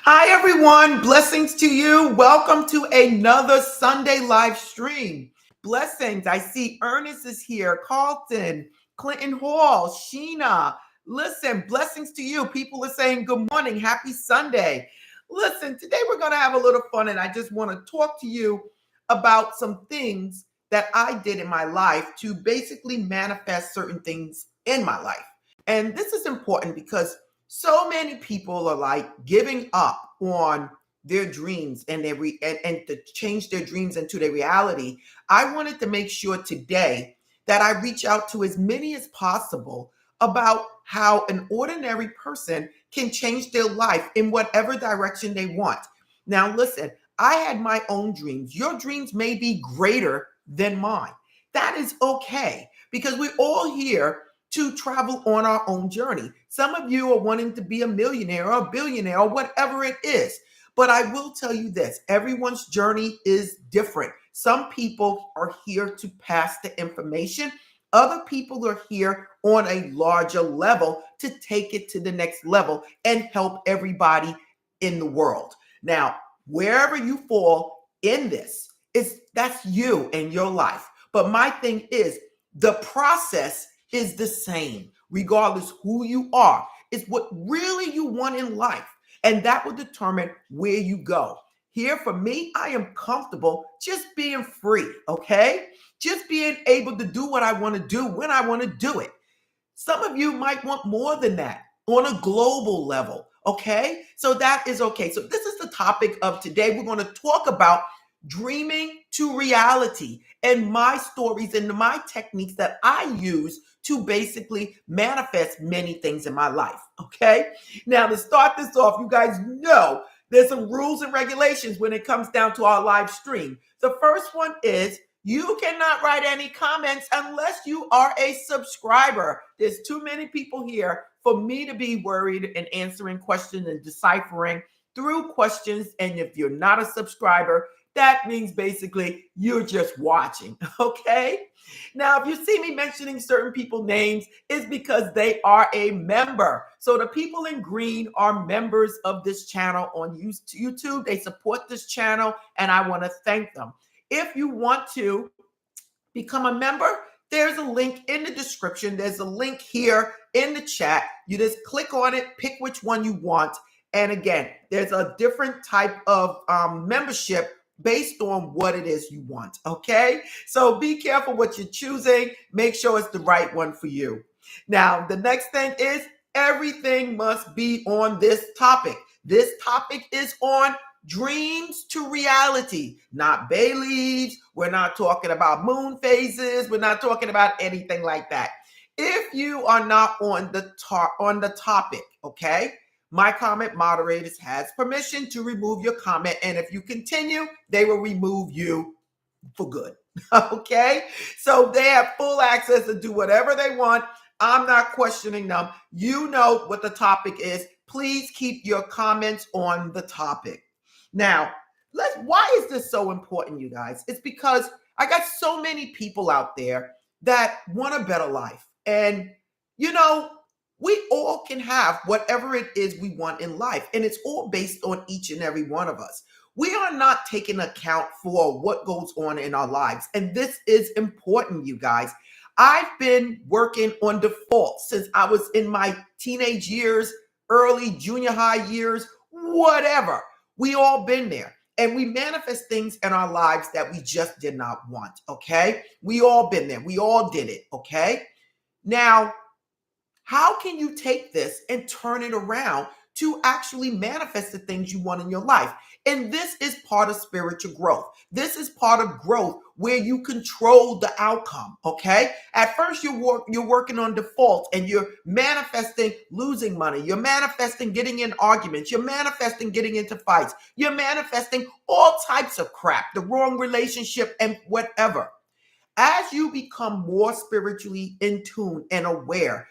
Hi, everyone. Blessings to you. Welcome to another Sunday live stream. Blessings. I see Ernest is here, Carlton, Clinton Hall, Sheena. Listen, blessings to you. People are saying good morning. Happy Sunday. Listen, today we're going to have a little fun, and I just want to talk to you about some things that I did in my life to basically manifest certain things in my life. And this is important because so many people are like giving up on their dreams and and to change their dreams into their reality. I wanted to make sure today that I reach out to as many as possible about how an ordinary person can change their life in whatever direction they want. Now, listen, I had my own dreams. Your dreams may be greater than mine. That is okay because we're all here to travel on our own journey. Some of you are wanting to be a millionaire or a billionaire or whatever it is. But I will tell you this, everyone's journey is different. Some people are here to pass the information. Other people are here on a larger level to take it to the next level and help everybody in the world. Now, wherever you fall in this, that's you and your life. But my thing is the process is the same, regardless who you are. It's what really you want in life. And that will determine where you go. Here for me, I am comfortable just being free, okay? Just being able to do what I want to do when I want to do it. Some of you might want more than that on a global level, okay? So that is okay. So this is the topic of today. We're going to talk about dreaming to reality and my stories and my techniques that I use to basically manifest many things in my life, okay? Now, to start this off, you guys know there's some rules and regulations when it comes down to our live stream. The first one is you cannot write any comments unless you are a subscriber. There's too many people here for me to be worried and answering questions and deciphering through questions. And if you're not a subscriber, that means basically you're just watching, okay? Now, if you see me mentioning certain people's names, it's because they are a member. So the people in green are members of this channel on YouTube. They support this channel, and I want to thank them. If you want to become a member, there's a link in the description. There's a link here in the chat. You just click on it, pick which one you want. And again, there's a different type of membership based on what it is you want, okay? So be careful what you're choosing. Make sure it's the right one for you. Now, the next thing is everything must be on this topic. This topic is on dreams to reality, not bay leaves. We're not talking about moon phases. We're not talking about anything like that. If you are not on the topic, okay, my comment moderators has permission to remove your comment, and if you continue, they will remove you for good. Okay, so they have full access to do whatever they want. I'm not questioning them. You know what the topic is. Please keep your comments on the topic. Now, why is this so important, you guys? It's because I got so many people out there that want a better life. And, you know, we all can have whatever it is we want in life. And it's all based on each and every one of us. We are not taking account for what goes on in our lives. And this is important, you guys. I've been working on default since I was in my teenage years, early junior high years, whatever. We all been there. And we manifest things in our lives that we just did not want, okay? We all been there. We all did it, okay? Now, how can you take this and turn it around to actually manifest the things you want in your life? And this is part of spiritual growth. This is part of growth where you control the outcome, okay? At first, you're working on default and you're manifesting losing money. You're manifesting getting in arguments. You're manifesting getting into fights. You're manifesting all types of crap, the wrong relationship and whatever. As you become more spiritually in tune and aware,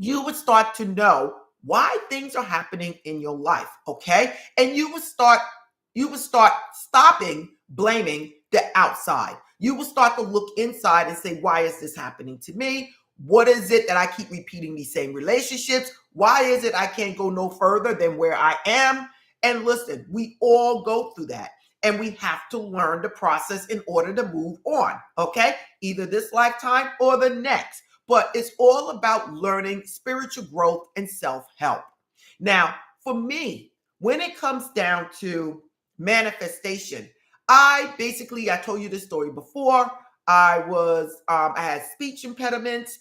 you would start to know why things are happening in your life, okay? And you would start stopping blaming the outside. You will start to look inside and say, why is this happening to me? What is it that I keep repeating these same relationships? Why is it I can't go no further than where I am? And listen, we all go through that. And we have to learn the process in order to move on, okay? Either this lifetime or the next. But it's all about learning spiritual growth and self-help. Now, for me, when it comes down to manifestation, I told you this story before. I had speech impediments.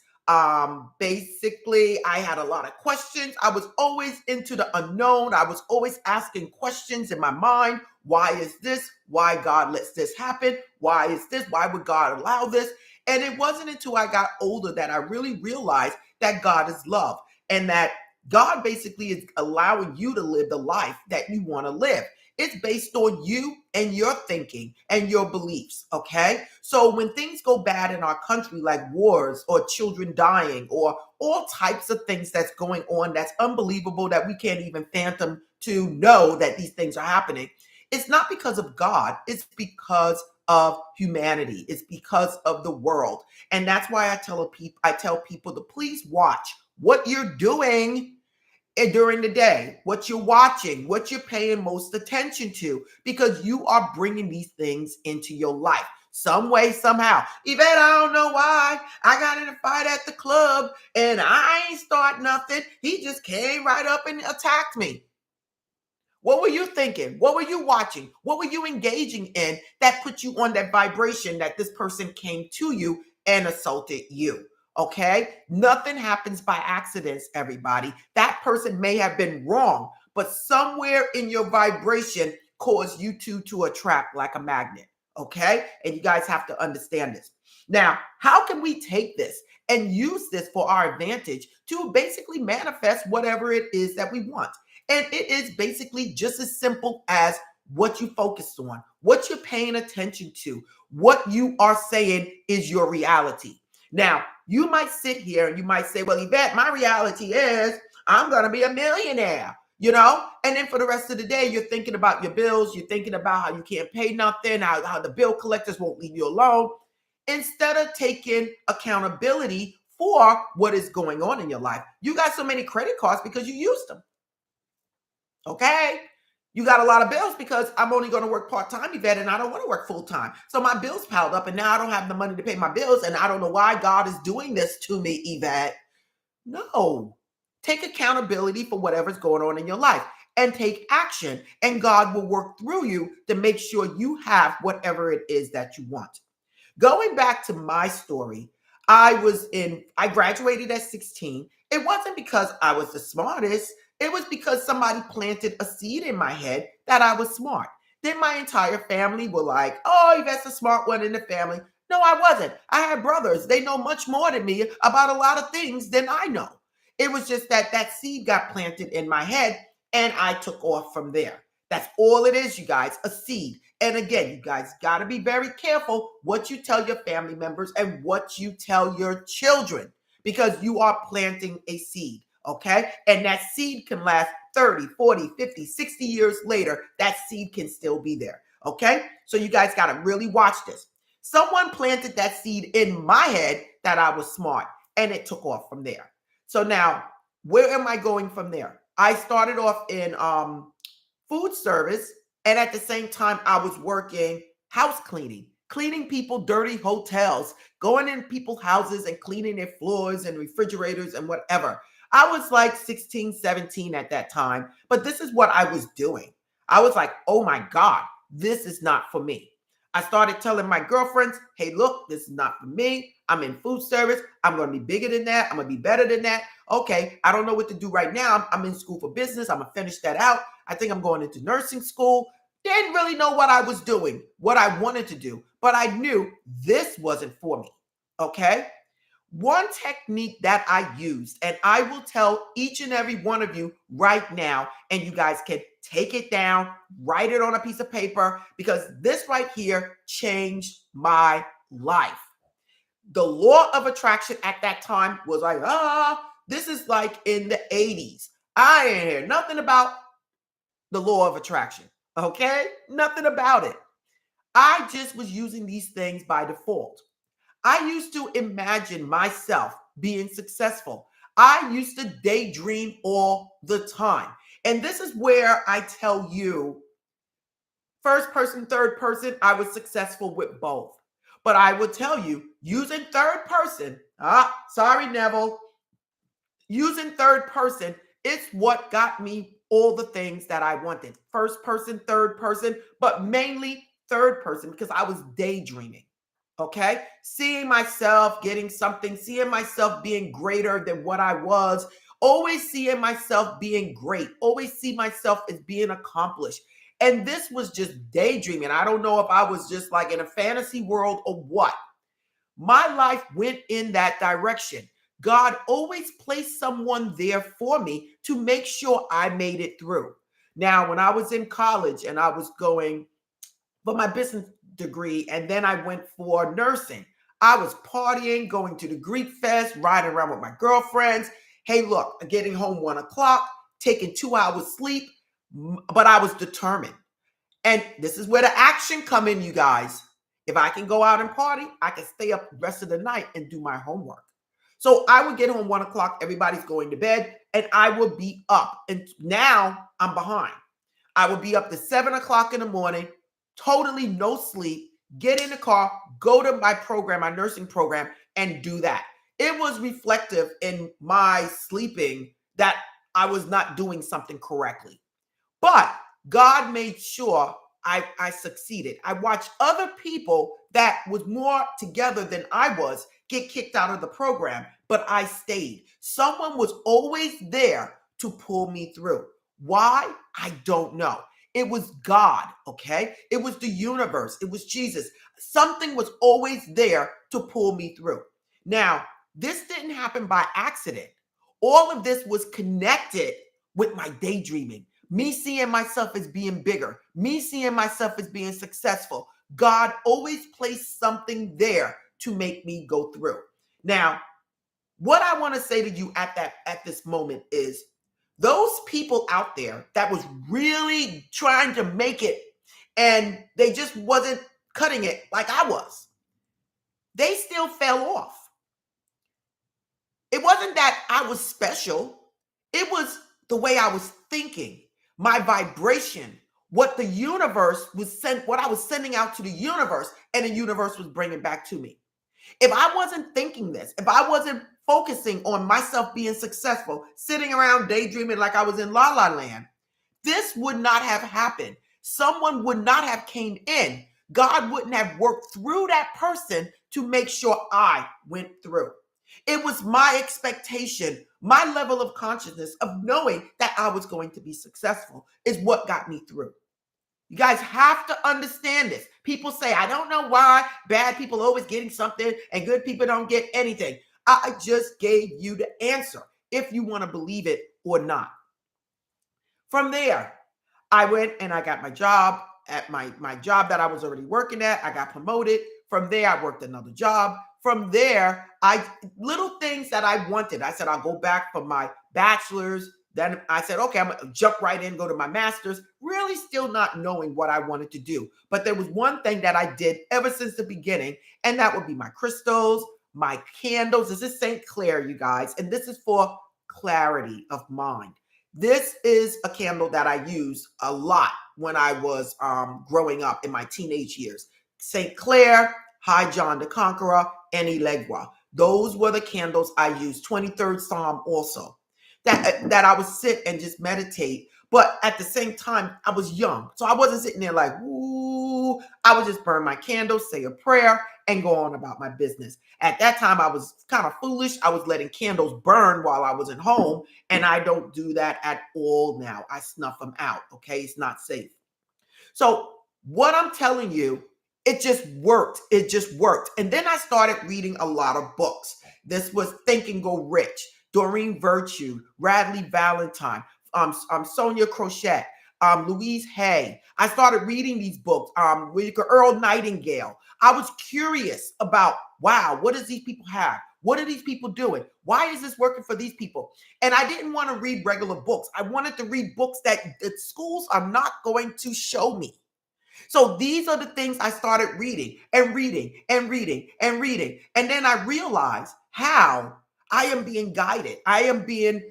Basically, I had a lot of questions. I was always into the unknown. I was always asking questions in my mind. Why is this? Why God lets this happen? Why is this? Why would God allow this? And it wasn't until I got older that I really realized that God is love and that God basically is allowing you to live the life that you want to live. It's based on you and your thinking and your beliefs, okay? So when things go bad in our country, like wars or children dying or all types of things that's going on that's unbelievable that we can't even fathom to know that these things are happening, it's not because of God, it's because of humanity. It's because of the world. And that's why I tell people to please watch what you're doing during the day, what you're watching, what you're paying most attention to, because you are bringing these things into your life some way, somehow. Yvette, I don't know why. I got in a fight at the club and I ain't start nothing. He just came right up and attacked me. What were you thinking? What were you watching? What were you engaging in that put you on that vibration that this person came to you and assaulted you? Okay? Nothing happens by accidents, everybody. That person may have been wrong, but somewhere in your vibration caused you two to attract like a magnet. Okay? And you guys have to understand this. Now, how can we take this and use this for our advantage to basically manifest whatever it is that we want? And it is basically just as simple as what you focus on, what you're paying attention to, what you are saying is your reality. Now, you might sit here and you might say, well, Yvette, my reality is I'm going to be a millionaire, you know? And then for the rest of the day, you're thinking about your bills. You're thinking about how you can't pay nothing, how the bill collectors won't leave you alone. Instead of taking accountability for what is going on in your life, you got so many credit cards because you used them. Okay. You got a lot of bills because I'm only going to work part-time, Yvette, and I don't want to work full-time. So my bills piled up and now I don't have the money to pay my bills and I don't know why God is doing this to me, Yvette. No. Take accountability for whatever's going on in your life and take action, and God will work through you to make sure you have whatever it is that you want. Going back to my story, I graduated at 16. It wasn't because I was the smartest. It was because somebody planted a seed in my head that I was smart. Then my entire family were like, oh, that's a smart one in the family. No, I wasn't. I had brothers. They know much more than me about a lot of things than I know. It was just that seed got planted in my head and I took off from there. That's all it is, you guys, a seed. And again, you guys got to be very careful what you tell your family members and what you tell your children, because you are planting a seed, okay? And that seed can last 30, 40, 50, 60 years later. That seed can still be there, okay? So you guys got to really watch this. Someone planted that seed in my head that I was smart, and it took off from there. So now, where am I going from there? I started off in food service, and at the same time, I was working house cleaning people dirty hotels, going in people's houses and cleaning their floors and refrigerators and whatever. I was like 16, 17 at that time, but this is what I was doing. I was like, oh my God, this is not for me. I started telling my girlfriends, hey, look, this is not for me. I'm in food service. I'm going to be bigger than that. I'm going to be better than that. Okay, I don't know what to do right now. I'm in school for business. I'm going to finish that out. I think I'm going into nursing school. Didn't really know what I was doing, what I wanted to do, but I knew this wasn't for me. Okay. One technique that I used, and I will tell each and every one of you right now, and you guys can take it down, write it on a piece of paper, because this right here changed my life. The law of attraction at that time was like, this is like in the 80s. I ain't hear nothing about the law of attraction. Okay? Nothing about it. I just was using these things by default. I used to imagine myself being successful. I used to daydream all the time. And this is where I tell you, first person, third person, I was successful with both. But I will tell you, using third person, sorry, Neville, using third person, it's what got me all the things that I wanted. First person, third person, but mainly third person because I was daydreaming. Okay. Seeing myself getting something, seeing myself being greater than what I was, always seeing myself being great, always see myself as being accomplished. And this was just daydreaming. I don't know if I was just like in a fantasy world or what. My life went in that direction. God always placed someone there for me to make sure I made it through. Now, when I was in college and I was going for my business degree, and then I went for nursing, I was partying, going to the Greek fest, riding around with my girlfriends. Hey, look, getting home 1 o'clock, taking 2 hours sleep, but I was determined. And this is where the action come in, you guys. If I can go out and party, I can stay up the rest of the night and do my homework. So I would get home 1 o'clock, everybody's going to bed, and I would be up. And now I'm behind. I would be up to 7 o'clock in the morning, totally no sleep, get in the car, go to my program, my nursing program, and do that. It was reflective in my sleeping that I was not doing something correctly. But God made sure I succeeded. I watched other people that was more together than I was get kicked out of the program, but I stayed. Someone was always there to pull me through. Why? I don't know. It was God, okay? It was the universe. It was Jesus. Something was always there to pull me through. Now, this didn't happen by accident. All of this was connected with my daydreaming. Me seeing myself as being bigger, me seeing myself as being successful. God always placed something there to make me go through. Now, what I want to say to you at this moment is those people out there that was really trying to make it and they just wasn't cutting it like I was. They still fell off. It wasn't that I was special. It was the way I was thinking, my vibration, what the universe what I was sending out to the universe, and the universe was bringing back to me. If I wasn't thinking this, if I wasn't focusing on myself being successful, sitting around daydreaming like I was in La La Land, this would not have happened. Someone would not have came in. God wouldn't have worked through that person to make sure I went through. It was my expectation, my level of consciousness of knowing that I was going to be successful is what got me through. You guys have to understand this. People say, I don't know why bad people are always getting something and good people don't get anything. I just gave you the answer if you want to believe it or not. From there, I went and I got my job at my job that I was already working at. I got promoted. From there, I worked another job. From there, little things that I wanted. I said, I'll go back for my bachelor's. Then I said, okay, I'm going to jump right in, go to my master's, really still not knowing what I wanted to do. But there was one thing that I did ever since the beginning, and that would be my crystals, my candles. This is St. Clair, you guys, and this is for clarity of mind. This is a candle that I used a lot when I was growing up in my teenage years. St. Clair, High John the Conqueror, and Elegua. Those were the candles I used. 23rd Psalm also. That I would sit and just meditate. But at the same time, I was young. So I wasn't sitting there like, ooh. I would just burn my candles, say a prayer, and go on about my business. At that time, I was kind of foolish. I was letting candles burn while I was at home. And I don't do that at all now. I snuff them out. Okay. It's not safe. So what I'm telling you, it just worked. It just worked. And then I started reading a lot of books. This was Think and Go Rich, Doreen Virtue, Radley Valentine, Sonia Crochet, Louise Hay. I started reading these books, Earl Nightingale. I was curious about, wow, what does these people have? What are these people doing? Why is this working for these people? And I didn't want to read regular books. I wanted to read books that the schools are not going to show me. So these are the things I started reading and reading and reading and reading. And then I realized how I am being guided. I am being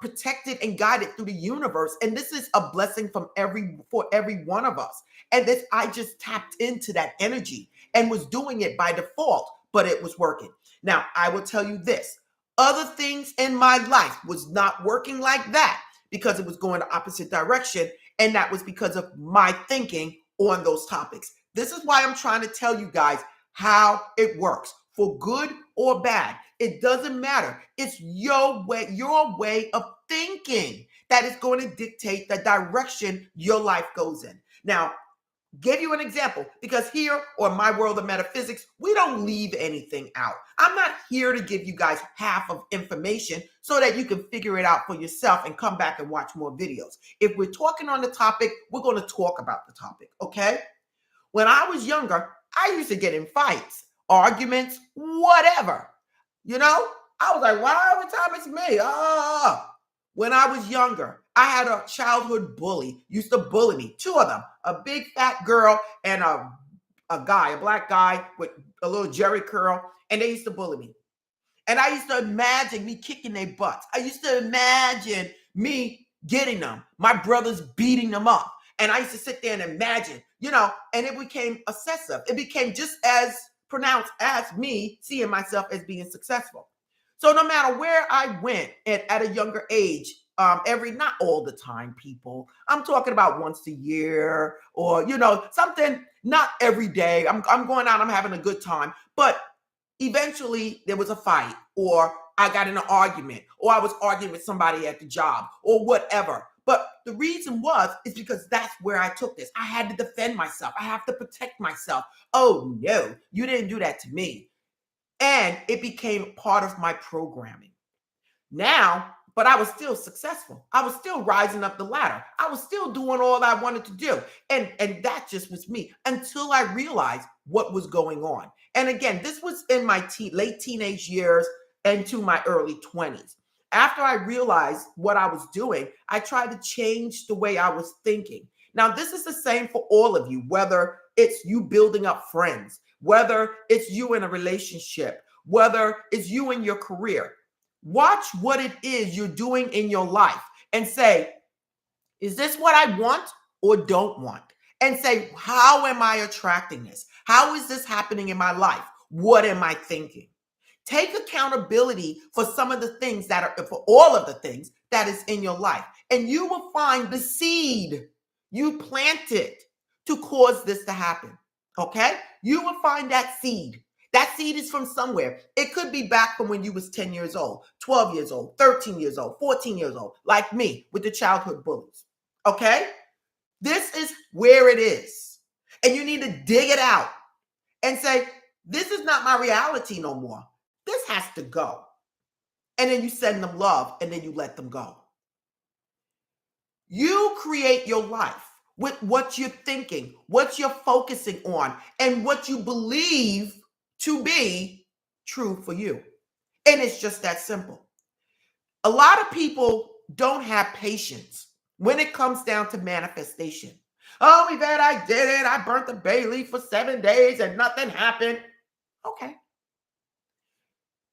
protected and guided through the universe. And this is a blessing for every one of us. And this, I just tapped into that energy and was doing it by default, but it was working. Now, I will tell you this, other things in my life was not working like that because it was going the opposite direction. And that was because of my thinking on those topics. This is why I'm trying to tell you guys how it works, for good or bad. It doesn't matter. It's your way of thinking that is going to dictate the direction your life goes in. Now, give you an example, because here on My World of Metaphysics, we don't leave anything out. I'm not here to give you guys half of information so that you can figure it out for yourself and come back and watch more videos. If we're talking on the topic, we're going to talk about the topic, okay? When I was younger, I used to get in fights, arguments, whatever. You know, I was like, why every time it's me? When I was younger, I had a childhood bully, used to bully me, two of them, a big fat girl and a guy, a black guy with a little jerry curl, and they used to bully me. And I used to imagine me kicking their butts. I used to imagine me getting them, my brothers beating them up. And I used to sit there and imagine, you know, and it became obsessive. It became just as pronounced as me seeing myself as being successful. So no matter where I went at a younger age, not all the time, people, I'm talking about once a year or, you know, something, not every day. I'm going out, I'm having a good time. But eventually there was a fight, or I got in an argument, or I was arguing with somebody at the job or whatever. But the reason is because that's where I took this. I had to defend myself. I have to protect myself. Oh no, you didn't do that to me. And it became part of my programming. Now, but I was still successful. I was still rising up the ladder. I was still doing all I wanted to do. And that just was me until I realized what was going on. And again, this was in my late teenage years into my early 20s. After I realized what I was doing, I tried to change the way I was thinking. Now, this is the same for all of you, whether it's you building up friends, whether it's you in a relationship, whether it's you in your career. Watch what it is you're doing in your life and say, is this what I want or don't want? And say, how am I attracting this? How is this happening in my life? What am I thinking? Take accountability for some of the things for all of the things that is in your life. And you will find the seed you planted to cause this to happen. Okay? You will find that seed. That seed is from somewhere. It could be back from when you was 10 years old, 12 years old, 13 years old, 14 years old, like me with the childhood bullies. Okay? This is where it is. And you need to dig it out and say, this is not my reality no more. This has to go. And then you send them love and then you let them go. You create your life with what you're thinking, what you're focusing on, and what you believe to be true for you. And it's just that simple. A lot of people don't have patience when it comes down to manifestation. Oh, Yvette, I did it. I burnt the bay leaf for 7 days and nothing happened. Okay.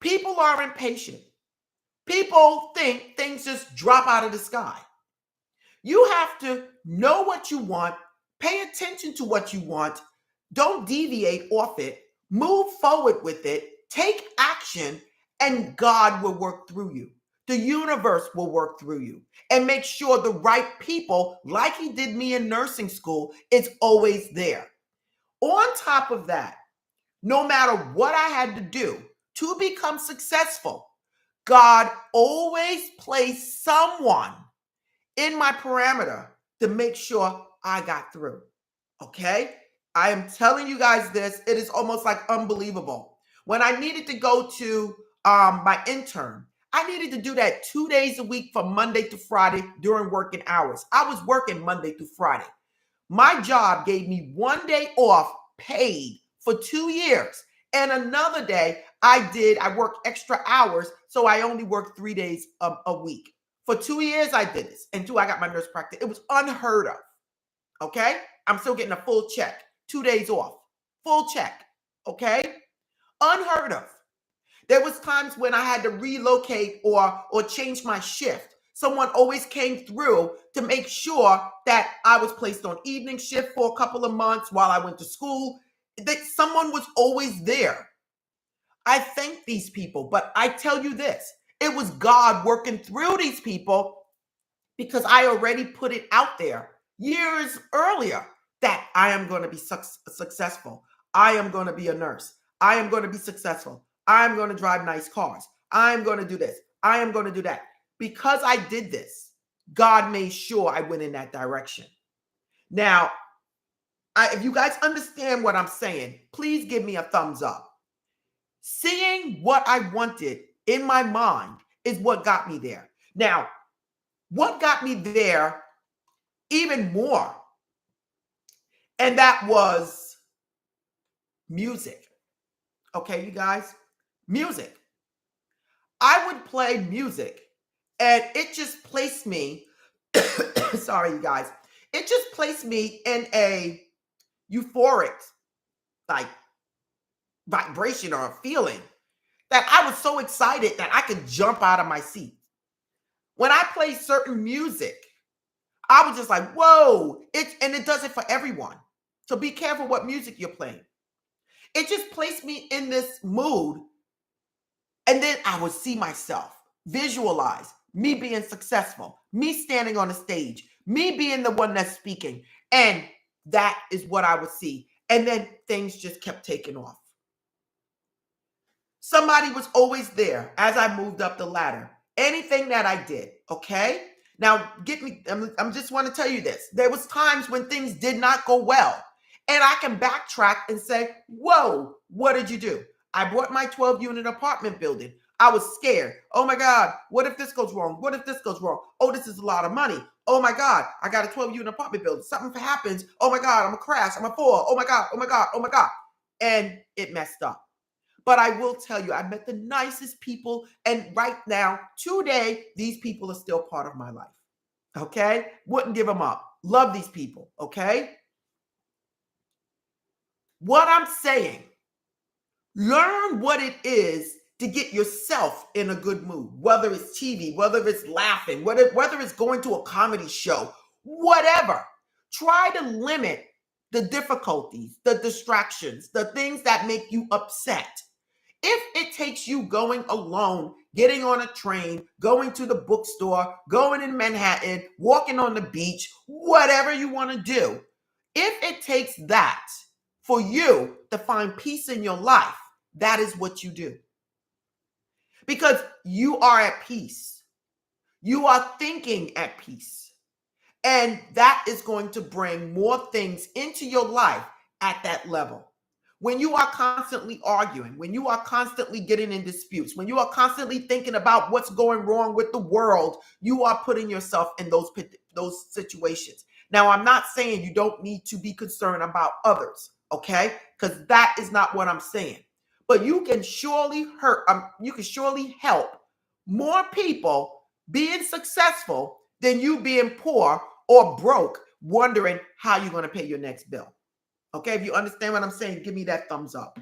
People are impatient. People think things just drop out of the sky. You have to know what you want, pay attention to what you want, don't deviate off it, move forward with it, take action, and God will work through you. The universe will work through you and make sure the right people, like he did me in nursing school, is always there. On top of that, no matter what I had to do to become successful, God always placed someone in my parameter to make sure I got through. Okay? I am telling you guys this. It is almost like unbelievable. When I needed to go to my intern, I needed to do that 2 days a week from Monday to Friday during working hours. I was working Monday through Friday. My job gave me 1 day off paid for 2 years. And another day I worked extra hours. So I only worked 3 days a week. For 2 years, I did this. And 2, I got my nurse practice. It was unheard of. Okay? I'm still getting a full check. 2 days off. Full check. Okay? Unheard of. There was times when I had to relocate or change my shift. Someone always came through to make sure that I was placed on evening shift for a couple of months while I went to school. That someone was always there. I thank these people, but I tell you this, it was God working through these people because I already put it out there years earlier that I am going to be successful. I am going to be a nurse. I am going to be successful. I'm going to drive nice cars. I'm going to do this. I am going to do that. Because I did this, God made sure I went in that direction. Now, if you guys understand what I'm saying, please give me a thumbs up. Seeing what I wanted in my mind is what got me there. Now, what got me there even more, and that was music. Okay, you guys, music. I would play music and it just placed me, sorry, you guys, it just placed me in a euphoric, like, vibration or a feeling that I was so excited that I could jump out of my seat. When I play certain music, I was just like, whoa, and it does it for everyone. So be careful what music you're playing. It just placed me in this mood. And then I would see myself, visualize me being successful, me standing on a stage, me being the one that's speaking. And that is what I would see. And then things just kept taking off. Somebody was always there as I moved up the ladder. Anything that I did, okay? Now, I'm just want to tell you this. There was times when things did not go well. And I can backtrack and say, whoa, what did you do? I bought my 12-unit apartment building. I was scared. Oh my God, what if this goes wrong? What if this goes wrong? Oh, this is a lot of money. Oh my God, I got a 12-unit apartment building. Something happens. Oh my God, I'm gonna crash. I'm gonna fall. Oh my God, oh my God, oh my God. And it messed up. But I will tell you, I met the nicest people. And right now, today, these people are still part of my life. Okay? Wouldn't give them up. Love these people. Okay? What I'm saying, learn what it is to get yourself in a good mood, whether it's TV, whether it's laughing, whether it's going to a comedy show, whatever. Try to limit the difficulties, the distractions, the things that make you upset. If it takes you going alone, getting on a train, going to the bookstore, going in Manhattan, walking on the beach, whatever you want to do, if it takes that for you to find peace in your life, that is what you do. Because you are at peace. You are thinking at peace. And that is going to bring more things into your life at that level. When you are constantly arguing, when you are constantly getting in disputes, when you are constantly thinking about what's going wrong with the world, you are putting yourself in those situations. Now, I'm not saying you don't need to be concerned about others, okay? Because that is not what I'm saying. But you can surely help more people being successful than you being poor or broke, wondering how you're going to pay your next bill. Okay, if you understand what I'm saying, give me that thumbs up.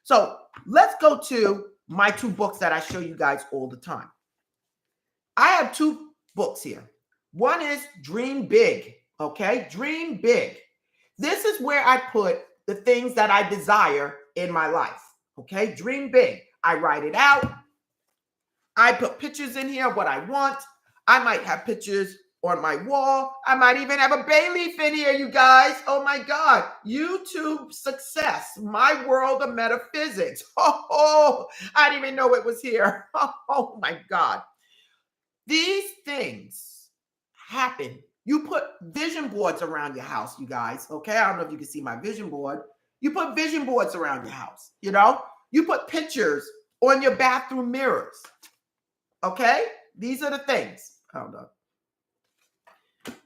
So let's go to my two books that I show you guys all the time. I have two books here. One is Dream Big, okay? Dream Big. This is where I put the things that I desire in my life, okay? Dream Big. I write it out. I put pictures in here, what I want. I might have pictures on my wall. I might even have a bay leaf in here, you guys. Oh my God. YouTube success, my world of metaphysics. Oh, I didn't even know it was here. Oh my God. These things happen. You put vision boards around your house, you guys. Okay. I don't know if you can see my vision board. You put vision boards around your house, you know? You put pictures on your bathroom mirrors. Okay? These are the things. Hold on.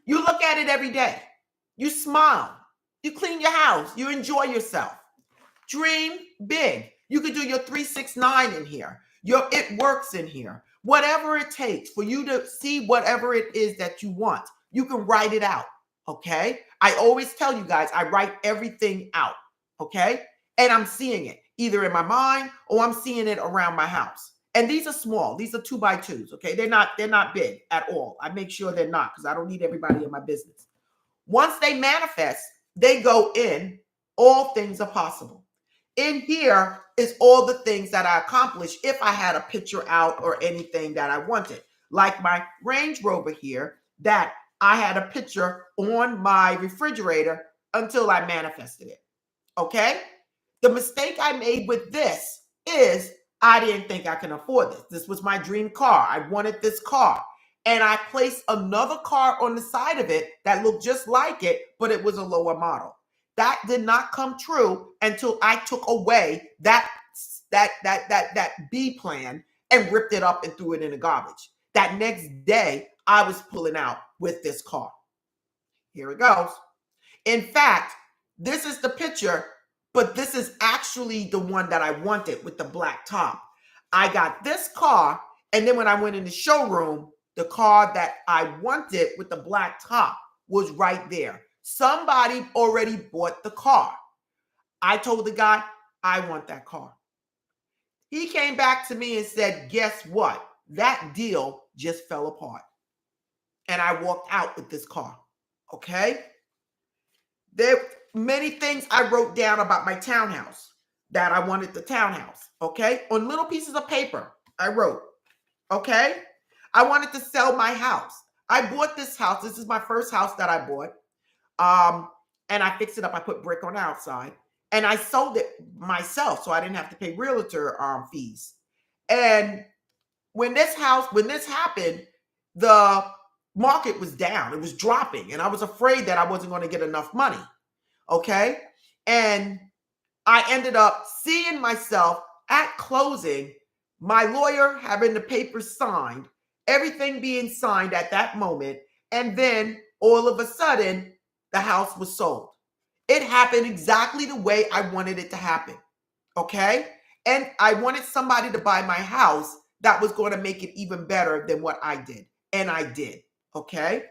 You look at it every day. You smile. You clean your house. You enjoy yourself. Dream big. You could do your 369 in here. Your it works in here. Whatever it takes for you to see whatever it is that you want, you can write it out. Okay? I always tell you guys, I write everything out. Okay? And I'm seeing it. either in my mind or I'm seeing it around my house. And these are small. These are 2x2s. Okay. They're not big at all. I make sure they're not because I don't need everybody in my business. Once they manifest, they go in. All things are possible. In here is all the things that I accomplished if I had a picture out or anything that I wanted. Like my Range Rover here, that I had a picture on my refrigerator until I manifested it. Okay? The mistake I made with this is I didn't think I can afford this. This was my dream car. I wanted this car. And I placed another car on the side of it that looked just like it, but it was a lower model. That did not come true until I took away that B plan and ripped it up and threw it in the garbage. That next day, I was pulling out with this car. Here it goes. In fact, this is the picture, but this is actually the one that I wanted with the black top. I got this car, and then when I went in the showroom, the car that I wanted with the black top was right there. Somebody already bought the car. I told the guy, I want that car. He came back to me and said, guess what? That deal just fell apart. And I walked out with this car. Okay? There are many things I wrote down about my townhouse, that I wanted the townhouse. Okay? On little pieces of paper, I wrote. Okay? I wanted to sell my house. I bought this house. This is my first house that I bought. And I fixed it up. I put brick on the outside. And I sold it myself, so I didn't have to pay realtor fees. And when this happened, the market was down. It was dropping. And I was afraid that I wasn't going to get enough money. Okay? And I ended up seeing myself at closing, my lawyer having the papers signed, everything being signed at that moment. And then all of a sudden, the house was sold. It happened exactly the way I wanted it to happen. Okay? And I wanted somebody to buy my house that was going to make it even better than what I did. And I did. Okay?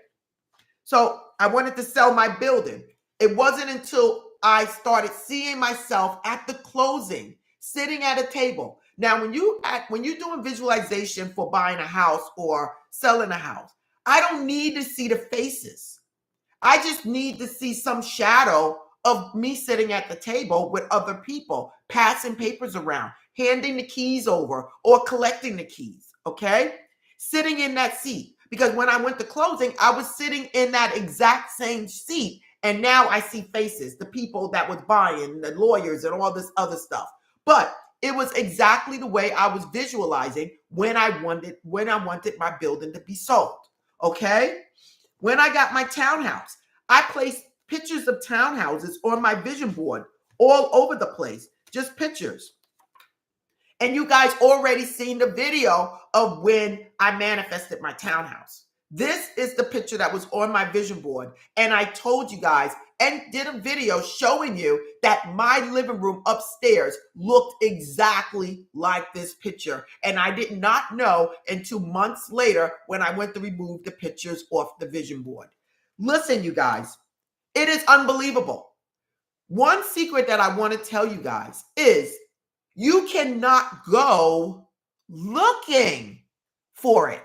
So I wanted to sell my building. It wasn't until I started seeing myself at the closing, sitting at a table. Now, when you're doing visualization for buying a house or selling a house, I don't need to see the faces. I just need to see some shadow of me sitting at the table with other people, passing papers around, handing the keys over, or collecting the keys, okay? Sitting in that seat. Because when I went to closing, I was sitting in that exact same seat. And now I see faces, the people that was buying, the lawyers and all this other stuff. But it was exactly the way I was visualizing when I wanted my building to be sold, okay? When I got my townhouse, I placed pictures of townhouses on my vision board all over the place, just pictures. And you guys already seen the video of when I manifested my townhouse. This is the picture that was on my vision board. And I told you guys and did a video showing you that my living room upstairs looked exactly like this picture. And I did not know until months later when I went to remove the pictures off the vision board. Listen, you guys, it is unbelievable. One secret that I want to tell you guys is you cannot go looking for it.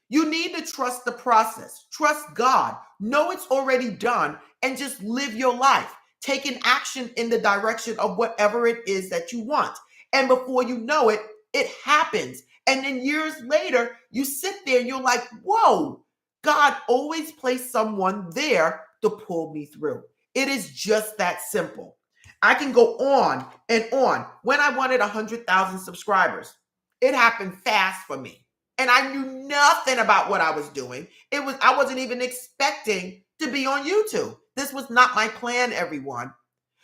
You need to trust the process. Trust God. Know it's already done and just live your life, taking action in the direction of whatever it is that you want. And before you know it, it happens. And then years later, you sit there and you're like, whoa, God always placed someone there to pull me through. It is just that simple. I can go on and on. When I wanted 100,000 subscribers, it happened fast for me. And I knew nothing about what I was doing. I wasn't even expecting to be on YouTube. This was not my plan, everyone.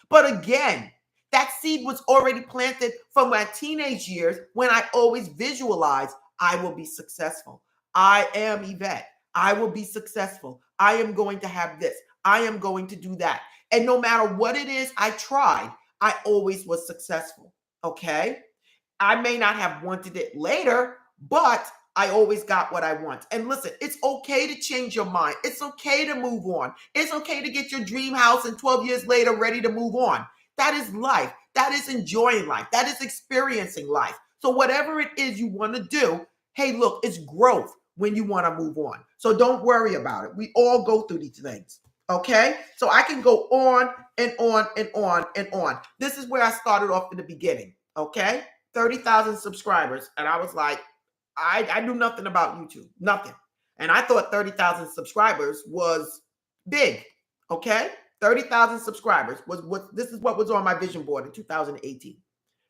But again, that seed was already planted from my teenage years when I always visualized I will be successful. I am Yvette. I will be successful. I am going to have this. I am going to do that. And no matter what it is I tried, I always was successful. Okay? I may not have wanted it later, but I always got what I want. And listen, it's okay to change your mind. It's okay to move on. It's okay to get your dream house and 12 years later ready to move on. That is life. That is enjoying life. That is experiencing life. So whatever it is you want to do, hey, look, it's growth when you want to move on. So don't worry about it. We all go through these things. Okay? So I can go on and on and on and on. This is where I started off in the beginning. Okay? 30,000 subscribers. And I was like, I knew nothing about YouTube. Nothing. And I thought 30,000 subscribers was big. Okay? 30,000 subscribers was what this is what was on my vision board in 2018.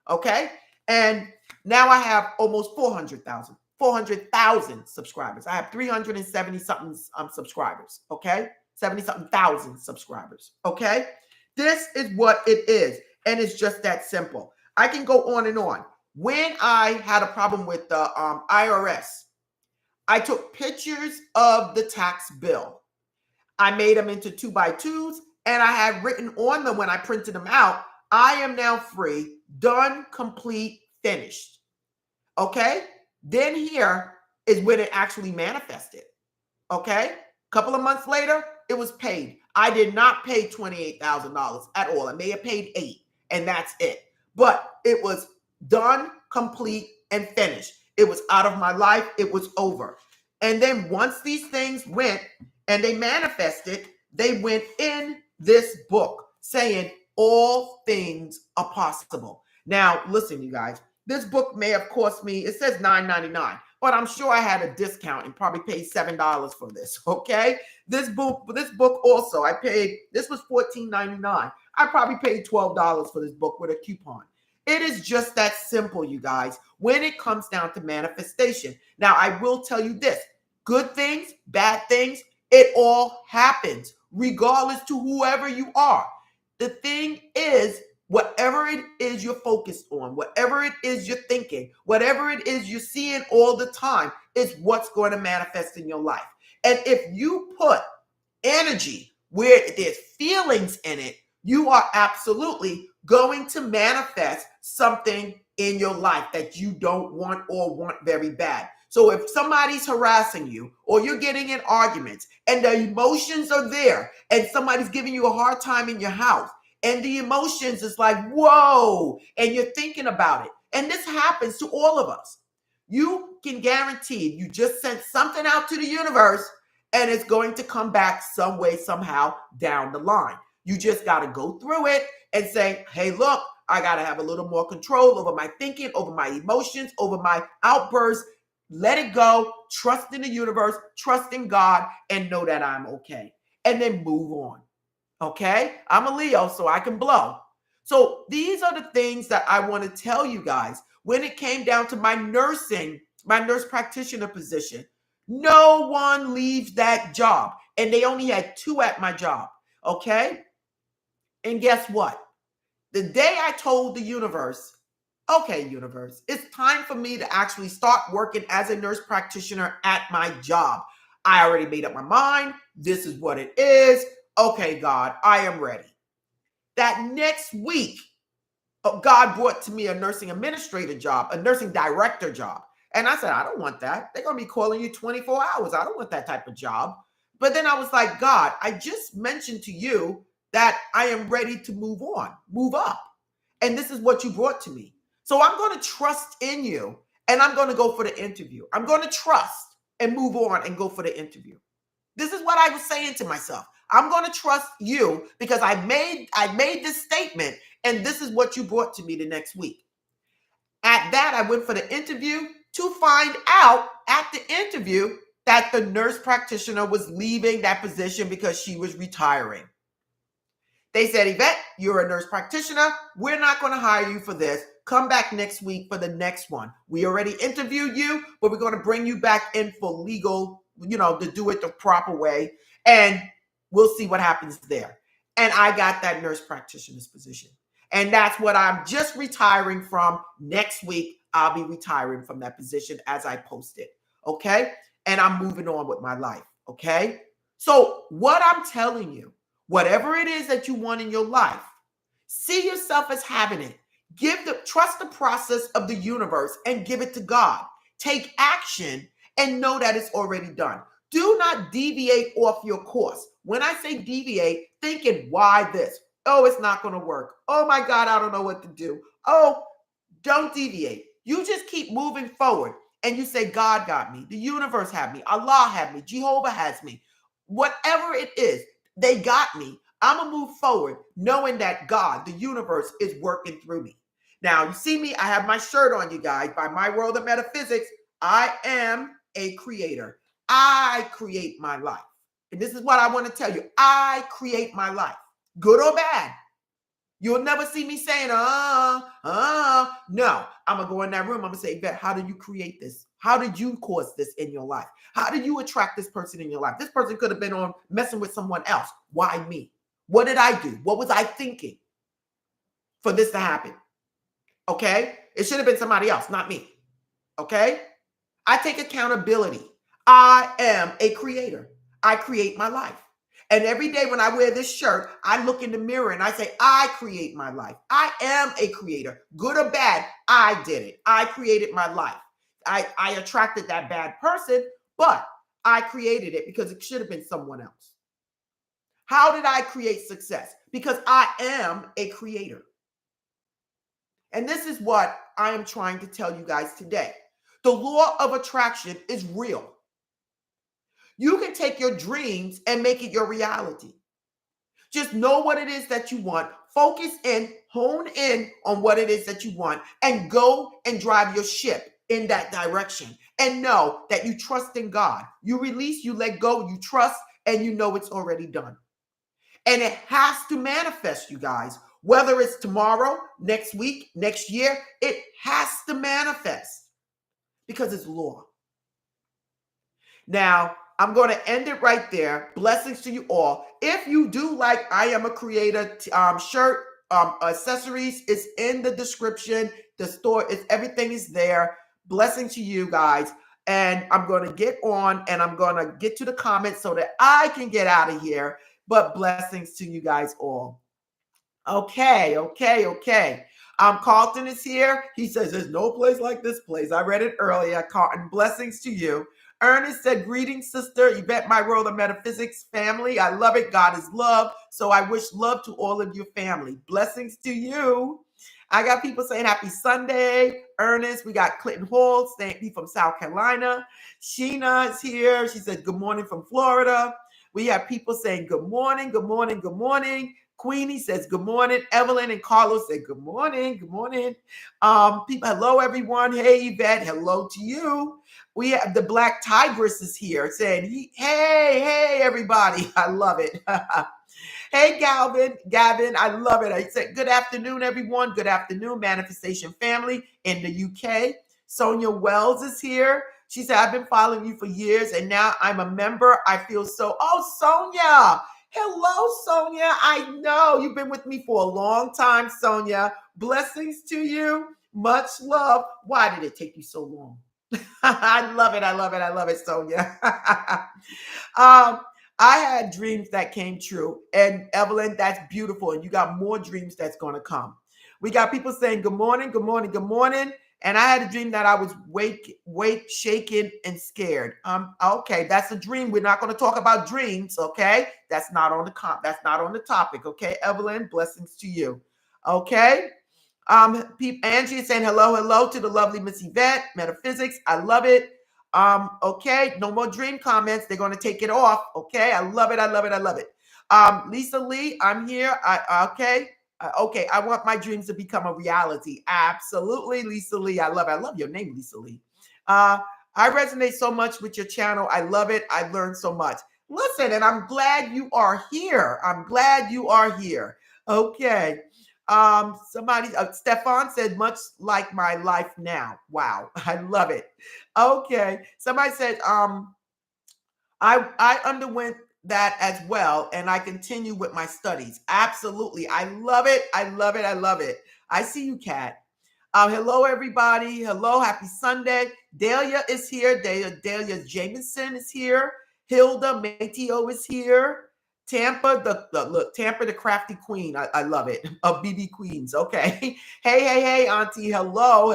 Okay? And now I have almost 400,000 subscribers. I have 370 something subscribers. Okay? 70 something thousand subscribers. Okay? This is what it is. And it's just that simple. I can go on and on. When I had a problem with the IRS, I took pictures of the tax bill. I made them into 2x2s, and I had written on them when I printed them out, I am now free, done, complete, finished. Okay? Then here is when it actually manifested. Okay? A couple of months later, it was paid. I did not pay $28,000 at all. I may have paid $8,000, and that's it. But it was done, complete, and finished. It was out of my life. It was over. And then once these things went and they manifested, they went in this book saying all things are possible. Now, listen, you guys, this book may have cost me, it says $9.99, but I'm sure I had a discount and probably paid $7 for this, okay? This book also, this was $14.99. I probably paid $12 for this book with a coupon. It is just that simple, you guys, when it comes down to manifestation. Now, I will tell you this, good things, bad things, it all happens, regardless to whoever you are. The thing is, whatever it is you're focused on, whatever it is you're thinking, whatever it is you're seeing all the time is what's going to manifest in your life. And if you put energy where there's feelings in it, you are absolutely going to manifest something in your life that you don't want or want very bad. So if somebody's harassing you or you're getting in arguments and the emotions are there and somebody's giving you a hard time in your house and the emotions is like, whoa, and you're thinking about it. And this happens to all of us. You can guarantee you just sent something out to the universe and it's going to come back some way, somehow down the line. You just got to go through it and say, hey, look, I got to have a little more control over my thinking, over my emotions, over my outbursts. Let it go, trust in the universe, trust in God, and know that I'm okay. And then move on. Okay? I'm a Leo, so I can blow. So these are the things that I want to tell you guys. When it came down to my nurse practitioner position, no one leaves that job. And they only had 2 at my job. Okay? And guess what? The day I told the universe, okay, universe, it's time for me to actually start working as a nurse practitioner at my job. I already made up my mind. This is what it is. Okay, God, I am ready. That next week, God brought to me a nursing administrator job, a nursing director job. And I said, I don't want that. They're going to be calling you 24 hours. I don't want that type of job. But then I was like, God, I just mentioned to you that I am ready to move on, move up. And this is what you brought to me. So I'm going to trust in you and I'm going to go for the interview. I'm going to trust and move on and go for the interview. This is what I was saying to myself. I'm going to trust you because I made this statement and this is what you brought to me the next week. At that, I went for the interview to find out at the interview that the nurse practitioner was leaving that position because she was retiring. They said, Yvette, you're a nurse practitioner. We're not going to hire you for this. Come back next week for the next one. We already interviewed you, but we're going to bring you back in for legal, to do it the proper way. And we'll see what happens there. And I got that nurse practitioner's position. And that's what I'm just retiring from. Next week, I'll be retiring from that position as I post it. Okay? And I'm moving on with my life. Okay? So what I'm telling you, whatever it is that you want in your life, see yourself as having it. Trust the process of the universe and give it to God. Take action and know that it's already done. Do not deviate off your course. When I say deviate, thinking, why this? Oh, it's not going to work. Oh my God, I don't know what to do. Oh, don't deviate. You just keep moving forward and you say, God got me. The universe had me. Allah had me. Jehovah has me. Whatever it is, they got me. I'm going to move forward knowing that God, the universe, is working through me. Now, you see me, I have my shirt on, you guys. By my world of metaphysics, I am a creator. I create my life. And this is what I want to tell you. I create my life, good or bad. You'll never see me saying, no. I'm going to go in that room. I'm going to say, Yvette, how did you create this? How did you cause this in your life? How did you attract this person in your life? This person could have been on messing with someone else. Why me? What did I do? What was I thinking for this to happen? Okay? It should have been somebody else, not me. Okay? I take accountability. I am a creator. I create my life. And every day when I wear this shirt, I look in the mirror and I say, I create my life. I am a creator. Good or bad, I did it. I created my life. I attracted that bad person, but I created it because it should have been someone else. How did I create success? Because I am a creator. And this is what I am trying to tell you guys today. The law of attraction is real. You can take your dreams and make it your reality. Just know what it is that you want. Focus in, hone in on what it is that you want, and go and drive your ship in that direction. And know that you trust in God. You release, you let go, you trust, and you know it's already done. And it has to manifest, you guys. Whether it's tomorrow, next week, next year, it has to manifest because it's law. Now, I'm going to end it right there. Blessings to you all. If you do like I Am a Creator shirt, accessories is in the description. The store is, everything is there. Blessing to you guys. And I'm going to get on and I'm going to get to the comments so that I can get out of here. But blessings to you guys all. Okay. Carlton is here. He says, there's no place like this place. I read it earlier. Carlton, blessings to you. Ernest said, greetings, sister. Yvette, my world of metaphysics family. I love it. God is love. So I wish love to all of your family. Blessings to you. I got people saying happy Sunday. Ernest, we got Clinton Hall, saying from South Carolina. Sheena is here. She said, good morning from Florida. We have people saying good morning, good morning, good morning. Queenie says good morning. Evelyn and Carlos said good morning, good morning. People, hello everyone. Hey Yvette, hello to you. We have the Black Tigress is here saying, hey everybody. I love it. Hey Gavin, I love it. I said good afternoon everyone. Good afternoon, Manifestation family in the UK. Sonia Wells is here. She said, I've been following you for years and now I'm a member. I feel so, Sonia. Hello, Sonia. I know you've been with me for a long time, Sonia. Blessings to you. Much love. Why did it take you so long? I love it, Sonia. I had dreams that came true. And Evelyn, that's beautiful. And you got more dreams that's going to come. We got people saying good morning, good morning, good morning. And I had a dream that I was wake, shaken, and scared. Okay, that's a dream. We're not going to talk about dreams, okay? That's not on the topic, okay? Evelyn, blessings to you. Okay? Angie is saying hello to the lovely Miss Yvette, Metaphysics. I love it. Okay, no more dream comments. They're going to take it off. Okay, I love it. Lisa Lee, I'm here. Okay. Okay, I want my dreams to become a reality. Absolutely, Lisa Lee. I love your name, Lisa Lee. I resonate so much with your channel. I love it. I learned so much. Listen, and I'm glad you are here. Okay. Stefan said, much like my life now. Wow, I love it. Okay. Somebody said, I underwent that as well, and I continue with my studies. Absolutely. I love it. I see you, Kat. Hello, everybody. Hello. Happy Sunday. Dahlia is here. Dahlia Jameson is here. Hilda Mateo is here. Tampa, the crafty queen. I love it. Of BB Queens. Okay. Hey, Auntie. Hello.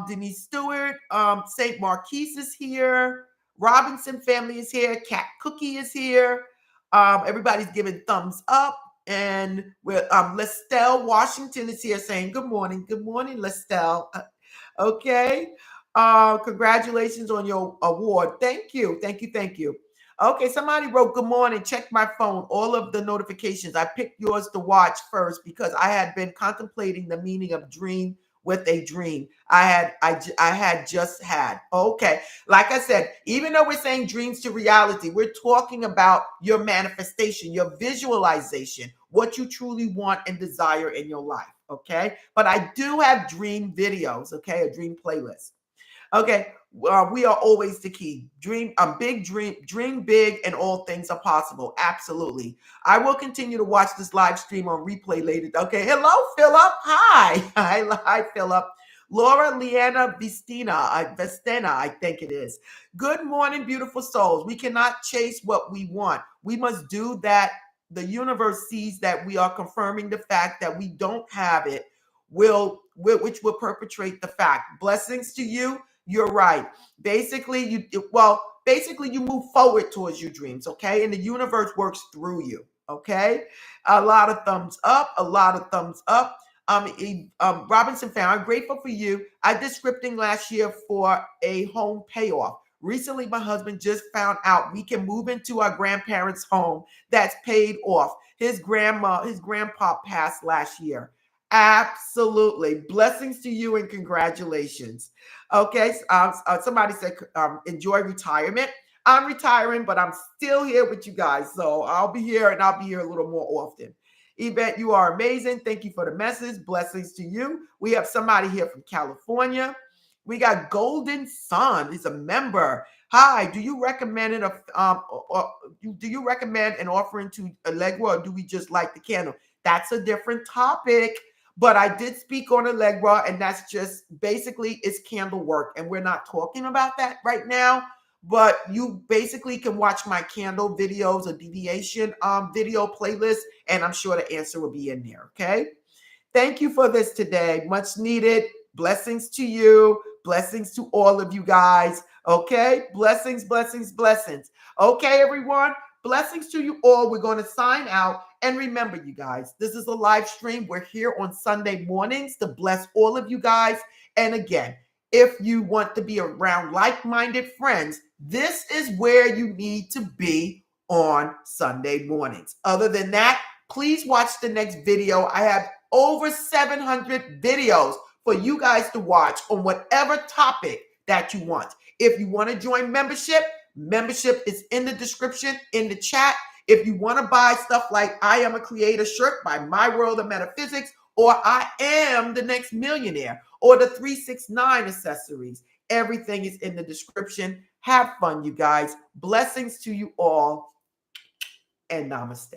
Denise Stewart. St. Marquise is here. Robinson family is here. Cat Cookie is here. Everybody's giving thumbs up. And with Lestelle Washington is here saying good morning. Good morning, Lestelle. Okay. Congratulations on your award. Thank you. Thank you. Thank you. Okay, somebody wrote good morning. Check my phone. All of the notifications. I picked yours to watch first because I had been contemplating the meaning of dream with a dream. I had just had. Okay. Like I said, even though we're saying dreams to reality, we're talking about your manifestation, your visualization, what you truly want and desire in your life. Okay. But I do have dream videos. Okay. A dream playlist. Okay. We are always the key. Dream big, and all things are possible. Absolutely. I will continue to watch this live stream on replay later. Okay. Hello, Philip. Hi. Hi, Philip. Laura Leanna Vestena, I think it is. Good morning, beautiful souls. We cannot chase what we want. We must do that. The universe sees that we are confirming the fact that we don't have it, which will perpetrate the fact. Blessings to you. You're right. Basically, you move forward towards your dreams, okay? And the universe works through you, okay? A lot of thumbs up, a lot of thumbs up. Robinson found, I'm grateful for you. I did scripting last year for a home payoff. Recently, my husband just found out we can move into our grandparents' home that's paid off. His grandpa passed last year. Absolutely. Blessings to you and congratulations. Okay. Somebody said, enjoy retirement. I'm retiring, but I'm still here with you guys. So I'll be here, and I'll be here a little more often. Yvette, you are amazing. Thank you for the message. Blessings to you. We have somebody here from California. We got Golden Sun. He's a member. Hi. Do you recommend do you recommend an offering to Allegra, or do we just light the candle? That's a different topic. But I did speak on Allegra, and that's just basically it's candle work. And we're not talking about that right now. But you basically can watch my candle videos, a deviation video playlist, and I'm sure the answer will be in there. Okay. Thank you for this today. Much needed. Blessings to you. Blessings to all of you guys. Okay. Blessings, blessings, blessings. Okay, everyone. Blessings to you all. We're going to sign out. And remember, you guys, this is a live stream. We're here on Sunday mornings to bless all of you guys. And again, if you want to be around like-minded friends, this is where you need to be on Sunday mornings. Other than that, please watch the next video. I have over 700 videos for you guys to watch on whatever topic that you want. If you want to join membership is in the description, in the chat. If you want to buy stuff like I Am a Creator shirt by My World of Metaphysics, or I Am the Next Millionaire, or the 369 accessories, everything is in the description. Have fun, you guys. Blessings to you all, and namaste.